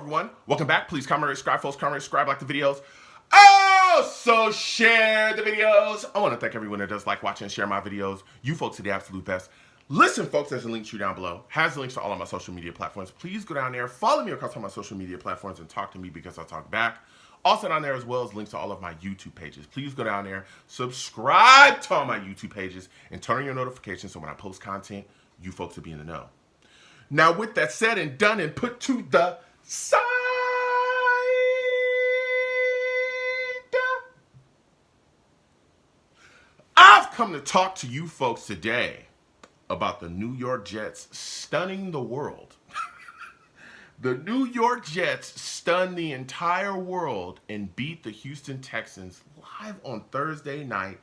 everyone. Welcome back. Please comment, rate, subscribe, folks. Comment, rate, subscribe, like the videos. So share the videos. I want to thank everyone that does like, watch, and share my videos. You folks are the absolute best. Listen, folks, there's a link tree down below. Has the links to all of my social media platforms. Please go down there, follow me across all my social media platforms, and talk to me because I talk back. Also down there as well as links to all of my YouTube pages. Please go down there, subscribe to all my YouTube pages, and turn on your notifications so when I post content, you folks will be in the know. Now, with that said and done and put to the side, I've come to talk to you folks today about the New York Jets stunning the world. The New York Jets stunned the entire world and beat the Houston Texans live on Thursday night,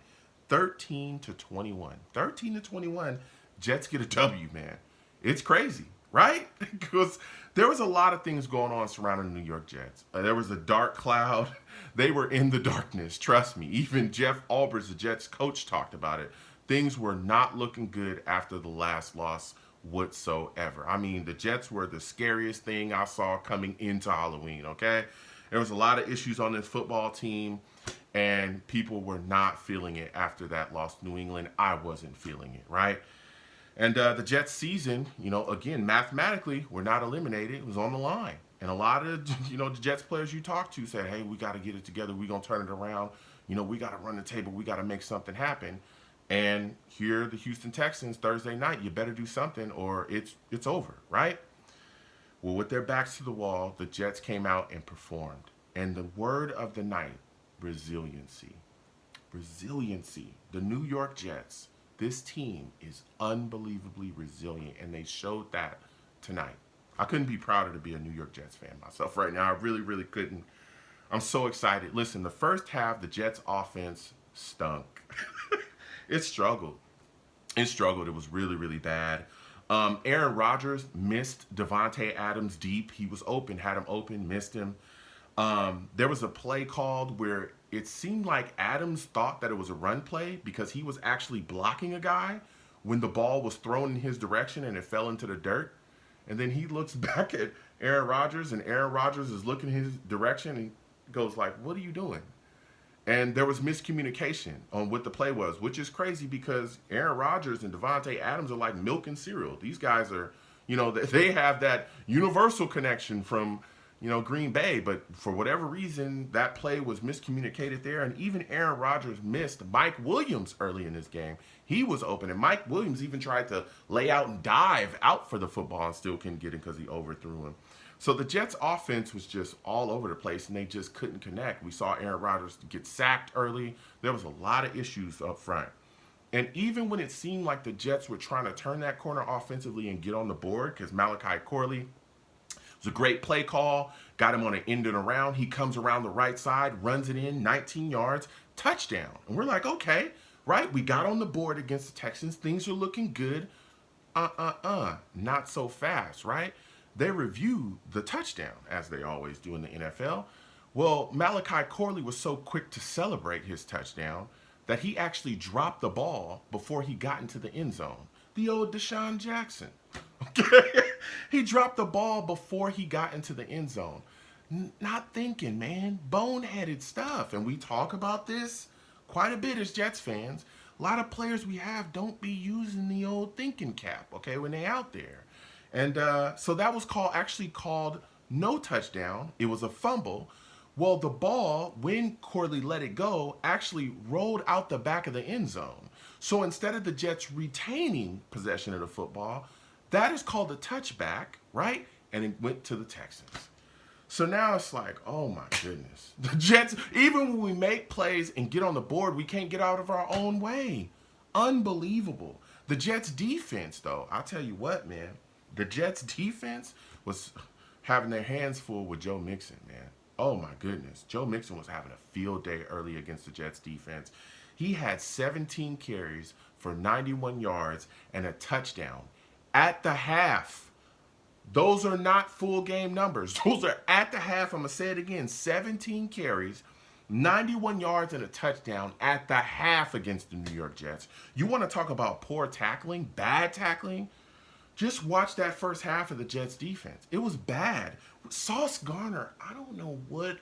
13-21. 13-21, Jets get a W, man. It's crazy, right? Because there was a lot of things going on surrounding the New York Jets. There was a dark cloud. They were in the darkness, trust me. Even Jeff Albers, the Jets coach, talked about it. Things were not looking good after the last loss whatsoever. I mean, the Jets were the scariest thing I saw coming into Halloween, okay? There was a lot of issues on this football team, and people were not feeling it after that loss to New England. I wasn't feeling it, right? And the Jets season, again, mathematically, we're not eliminated. It was on the line. And a lot of, the Jets players you talk to said, hey, we got to get it together. We're going to turn it around. We got to run the table. We got to make something happen. And here, the Houston Texans, Thursday night, you better do something or it's over, right? Well, with their backs to the wall, the Jets came out and performed. And the word of the night, resiliency. Resiliency. The New York Jets, this team is unbelievably resilient, and they showed that tonight. I couldn't be prouder to be a New York Jets fan myself right now. I really, really couldn't. I'm so excited. Listen, the first half, the Jets offense stunk. It struggled. It was really, really bad. Aaron Rodgers missed Devontae Adams deep. He was open, had him open, missed him. There was a play called where it seemed like Adams thought that it was a run play because he was actually blocking a guy when the ball was thrown in his direction and it fell into the dirt. And then he looks back at Aaron Rodgers, and Aaron Rodgers is looking his direction and goes like, what are you doing? And there was miscommunication on what the play was, which is crazy because Aaron Rodgers and Devontae Adams are like milk and cereal. These guys are, they have that universal connection from, Green Bay. But for whatever reason, that play was miscommunicated there. And even Aaron Rodgers missed Mike Williams early in this game. He was open. And Mike Williams even tried to lay out and dive out for the football and still couldn't get it because he overthrew him. So the Jets offense was just all over the place, and they just couldn't connect. We saw Aaron Rodgers get sacked early. There was a lot of issues up front. And even when it seemed like the Jets were trying to turn that corner offensively and get on the board, because Malachi Corley was a great play call, got him on an end and around. He comes around the right side, runs it in, 19 yards, touchdown. And we're like, okay, right? We got on the board against the Texans. Things are looking good. Not so fast, right? They review the touchdown, as they always do in the NFL. Well, Malachi Corley was so quick to celebrate his touchdown that he actually dropped the ball before he got into the end zone. The old Deshaun Jackson. Okay? He dropped the ball before he got into the end zone. Not thinking, man. Boneheaded stuff. And we talk about this quite a bit as Jets fans. A lot of players we have don't be using the old thinking cap, okay, when they out there. And so that was actually called no touchdown. It was a fumble. Well, the ball, when Corley let it go, actually rolled out the back of the end zone. So instead of the Jets retaining possession of the football, that is called a touchback, right? And it went to the Texans. So now it's like, oh my goodness. The Jets, even when we make plays and get on the board, we can't get out of our own way. Unbelievable. The Jets defense, though, I'll tell you what, man. The Jets defense was having their hands full with Joe Mixon, man. Oh, my goodness. Joe Mixon was having a field day early against the Jets defense. He had 17 carries for 91 yards and a touchdown at the half. Those are not full game numbers. Those are at the half. I'm going to say it again. 17 carries, 91 yards and a touchdown at the half against the New York Jets. You want to talk about poor tackling, bad tackling? Just watch that first half of the Jets defense. It was bad. Sauce Gardner, I don't know what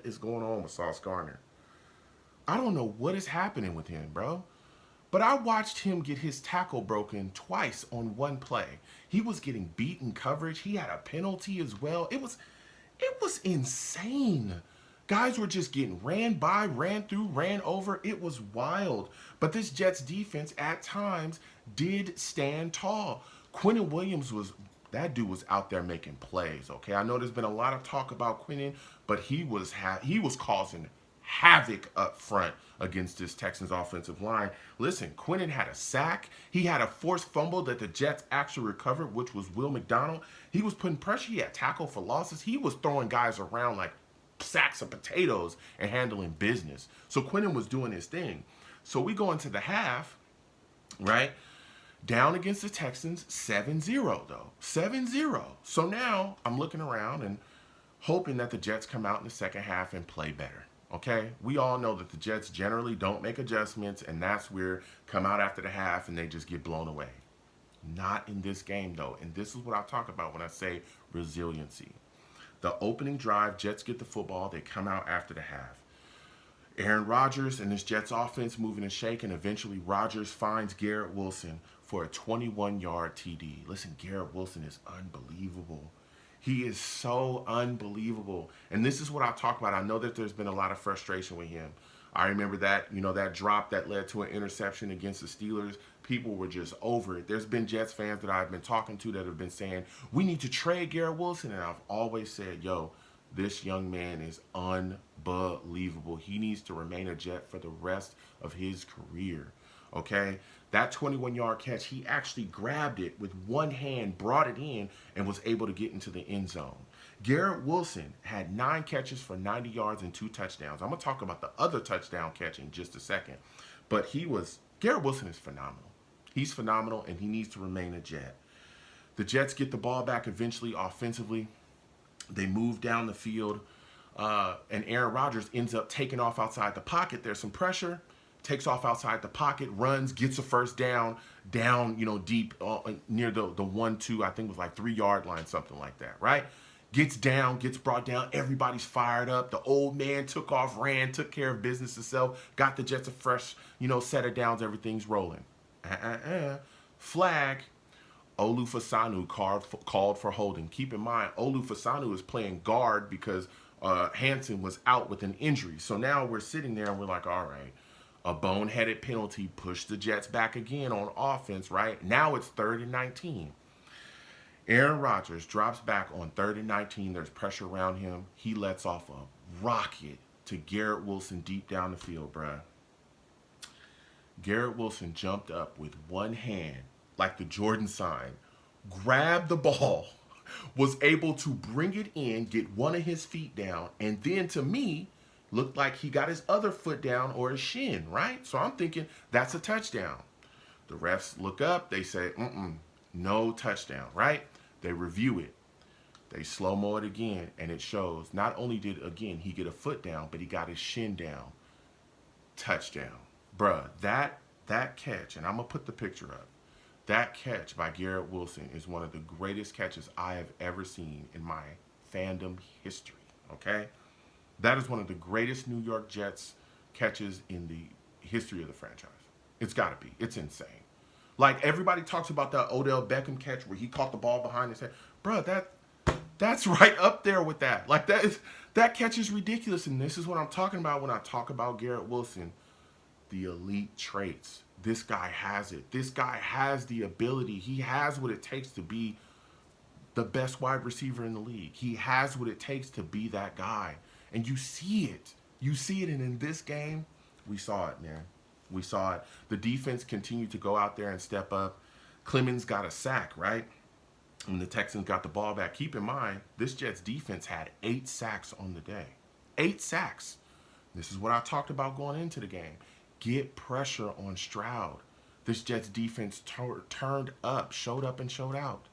is going on with Sauce Gardner. I don't know what is happening with him, bro. But I watched him get his tackle broken twice on one play. He was getting beat in coverage. He had a penalty as well. It was insane. Guys were just getting ran by, ran through, ran over. It was wild. But this Jets defense at times did stand tall. Quinnen Williams was that dude was out there making plays. Okay, I know there's been a lot of talk about Quinnen, but he was causing havoc up front against this Texans offensive line. Listen, Quinnen had a sack. He had a forced fumble that the Jets actually recovered, which was Will McDonald. He was putting pressure. He had tackle for losses. He was throwing guys around like sacks of potatoes and handling business. So Quinnen was doing his thing. So we go into the half, right? Down against the Texans, 7-0 though. 7-0. So now I'm looking around and hoping that the Jets come out in the second half and play better. Okay? We all know that the Jets generally don't make adjustments, and that's where come out after the half and they just get blown away. Not in this game though. And this is what I talk about when I say resiliency. The opening drive, Jets get the football. They come out after the half. Aaron Rodgers and this Jets offense moving and shaking. Eventually, Rodgers finds Garrett Wilson for a 21-yard TD. Listen, Garrett Wilson is unbelievable. He is so unbelievable. And this is what I talk about. I know that there's been a lot of frustration with him. I remember that, that drop that led to an interception against the Steelers. People were just over it. There's been Jets fans that I've been talking to that have been saying, we need to trade Garrett Wilson. And I've always said, yo, this young man is unbelievable. He needs to remain a Jet for the rest of his career. Okay? That 21-yard catch, he actually grabbed it with one hand, brought it in, and was able to get into the end zone. Garrett Wilson had 9 catches for 90 yards and 2 touchdowns. I'm going to talk about the other touchdown catch in just a second. But Garrett Wilson is phenomenal. He's phenomenal, and he needs to remain a Jet. The Jets get the ball back eventually offensively. They move down the field, and Aaron Rodgers ends up taking off outside the pocket. There's some pressure. Takes off outside the pocket, runs, gets a first down, deep near the 1-2, I think it was like 3-yard line, something like that, right? Gets down, gets brought down. Everybody's fired up. The old man took off, ran, took care of business himself, got the Jets a fresh, set of downs. Everything's rolling. Flag. Olu Fasanu called for holding. Keep in mind, Olu Fasanu is playing guard because Hansen was out with an injury. So now we're sitting there and we're like, all right, a boneheaded penalty pushed the Jets back again on offense, right? Now it's 3rd and 19. Aaron Rodgers drops back on 3rd and 19. There's pressure around him. He lets off a rocket to Garrett Wilson deep down the field, bruh. Garrett Wilson jumped up with one hand, like the Jordan sign, grabbed the ball, was able to bring it in, get one of his feet down, and then to me, looked like he got his other foot down or his shin, right? So I'm thinking that's a touchdown. The refs look up, they say, no touchdown, right? They review it. They slow-mo it again, and it shows not only did, again, he get a foot down, but he got his shin down. Touchdown. Bruh, that catch, and I'm going to put the picture up, that catch by Garrett Wilson is one of the greatest catches I have ever seen in my fandom history, okay? That is one of the greatest New York Jets catches in the history of the franchise. It's got to be. It's insane. Like, everybody talks about that Odell Beckham catch where he caught the ball behind his head. Bro, that's right up there with that. Like, that catch is ridiculous, and this is what I'm talking about when I talk about Garrett Wilson. The elite traits. This guy has it. This guy has the ability. He has what it takes to be the best wide receiver in the league. He has what it takes to be that guy. And you see it. You see it. And in this game, we saw it, man. We saw it. The defense continued to go out there and step up. Clemens got a sack, right? And the Texans got the ball back. Keep in mind, this Jets defense had 8 sacks on the day. 8 sacks. This is what I talked about going into the game. Get pressure on Stroud. This Jets defense turned up, showed out.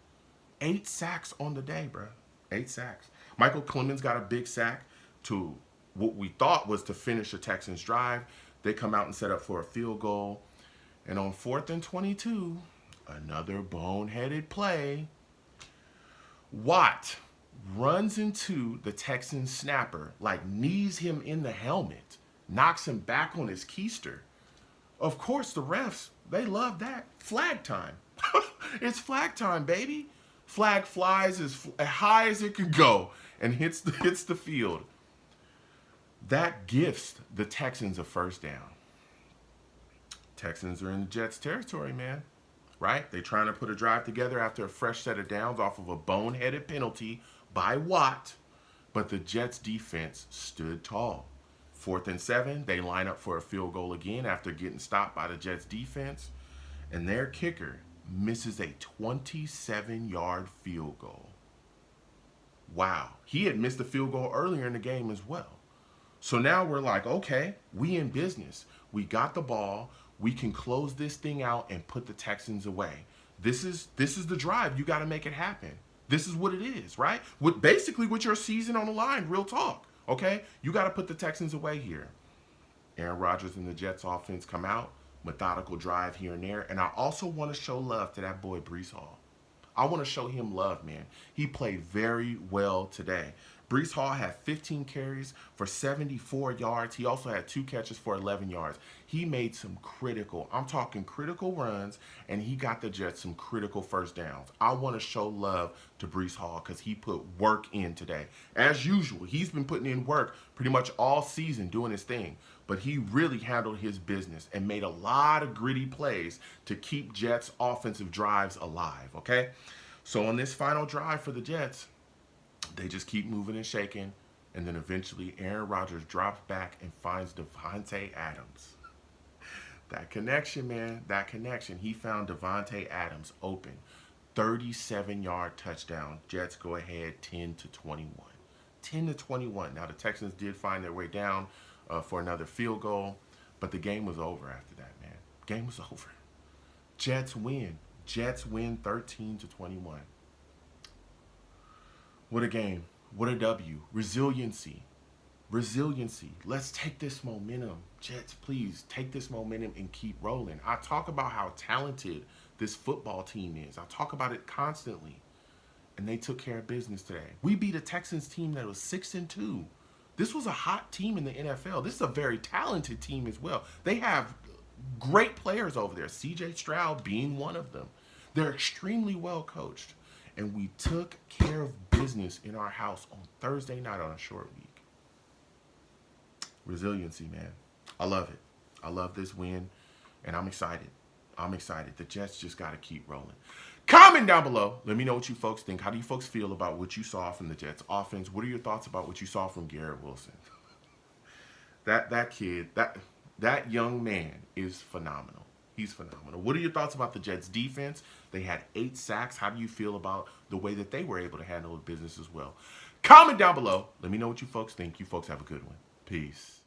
8 sacks on the day, bro. 8 sacks. Michael Clemens got a big sack to what we thought was to finish the Texans' drive. They come out and set up for a field goal. And on 4th and 22, another boneheaded play. Watt runs into the Texans snapper, like knees him in the helmet, knocks him back on his keister. Of course, the refs, they love that. Flag time. It's flag time, baby. Flag flies as high as it can go and hits the field. That gifts the Texans a first down. Texans are in the Jets' territory, man. Right? They trying to put a drive together after a fresh set of downs off of a boneheaded penalty by Watt. But the Jets' defense stood tall. 4th and 7, they line up for a field goal again after getting stopped by the Jets' defense. And their kicker misses a 27-yard field goal. Wow. He had missed a field goal earlier in the game as well. So now we're like, okay, we in business. We got the ball. We can close this thing out and put the Texans away. This is the drive. You got to make it happen. This is what it is, right? With your season on the line, real talk, okay? You got to put the Texans away here. Aaron Rodgers and the Jets offense come out, methodical drive here and there. And I also want to show love to that boy Breece Hall. I want to show him love, man. He played very well today. Breece Hall had 15 carries for 74 yards. He also had 2 catches for 11 yards. He made some I'm talking critical runs, and he got the Jets some critical first downs. I want to show love to Breece Hall because he put work in today. As usual, he's been putting in work pretty much all season doing his thing. But he really handled his business and made a lot of gritty plays to keep Jets' offensive drives alive, okay? So on this final drive for the Jets, they just keep moving and shaking, and then eventually Aaron Rodgers drops back and finds Davante Adams. That connection, man, that connection. He found Davante Adams open. 37-yard touchdown. Jets go ahead 10-21. 10-21. Now, the Texans did find their way down for another field goal, but the game was over after that, man. Game was over. Jets win. Jets win 13-21. What a game. What a W. Resiliency. Resiliency. Let's take this momentum. Jets, please take this momentum and keep rolling. I talk about how talented this football team is. I talk about it constantly. And they took care of business today. We beat a Texans team that was 6-2. This was a hot team in the NFL. This is a very talented team as well. They have great players over there, C.J. Stroud being one of them. They're extremely well coached. And we took care of business in our house on Thursday night on a short week. Resiliency, man. I love it. I love this win, and I'm excited. I'm excited. The Jets just got to keep rolling. Comment down below. Let me know what you folks think. How do you folks feel about what you saw from the Jets offense? What are your thoughts about what you saw from Garrett Wilson? That kid, that young man is phenomenal. He's phenomenal. What are your thoughts about the Jets defense? They had 8 sacks. How do you feel about the way that they were able to handle the business as well? Comment down below. Let me know what you folks think. You folks have a good one. Peace.